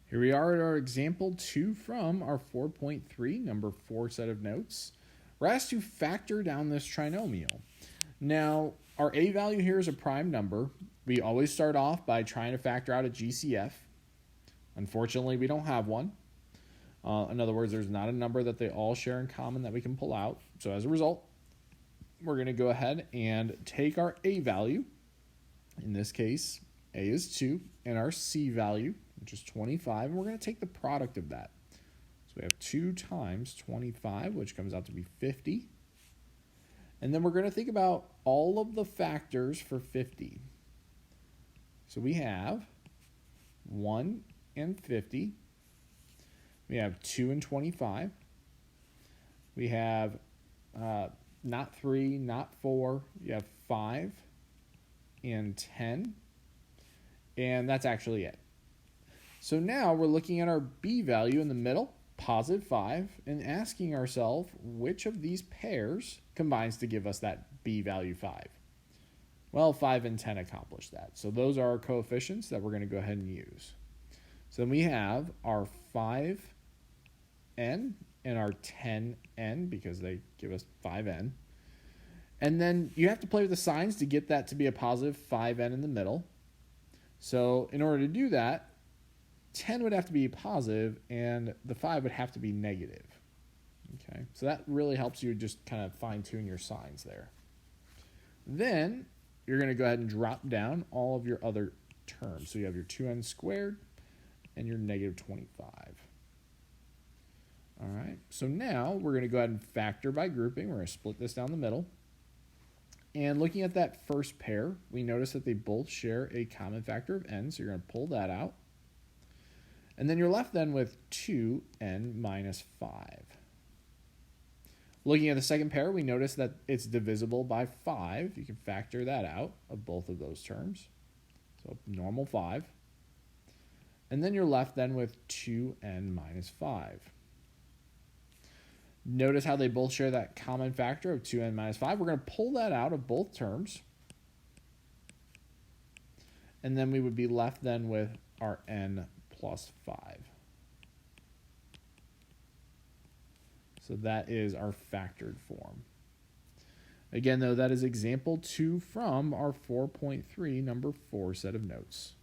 Here we are at our example 2 from our 4.3, number 4 set of notes. We're asked to factor down this trinomial. Now, our a value here is a prime number. We always start off by trying to factor out a GCF. Unfortunately, we don't have one. In other words, there's not a number that they all share in common that we can pull out. So as a result, we're going to go ahead and take our a value. In this case, a is 2, and our c value, which is 25, and we're going to take the product of that. So we have 2 times 25, which comes out to be 50. And then we're going to think about all of the factors for 50. So we have 1 and 50. We have 2 and 25. We have not 3, not 4. You have 5 and 10. And that's actually it. So now we're looking at our b value in the middle, positive 5, and asking ourselves which of these pairs combines to give us that b value 5. Well, 5 and 10 accomplish that. So those are our coefficients that we're going to go ahead and use. So then we have our 5n and our 10n because they give us 5n. And then you have to play with the signs to get that to be a positive 5n in the middle. So in order to do that, 10 would have to be positive and the 5 would have to be negative. Okay, so that really helps you just kind of fine-tune your signs there. Then you're going to go ahead and drop down all of your other terms. So you have your 2n squared and your negative 25. All right, so now we're going to go ahead and factor by grouping. We're going to split this down the middle. And looking at that first pair, we notice that they both share a common factor of n, so you're going to pull that out. And then you're left then with 2n minus 5. Looking at the second pair, we notice that it's divisible by 5. You can factor that out of both of those terms. So normal 5. And then you're left then with 2n minus 5. Notice how they both share that common factor of 2n minus 5. We're going to pull that out of both terms. And then we would be left then with our n plus 5. So that is our factored form. Again, though, that is example 2 from our 4.3, number 4 set of notes.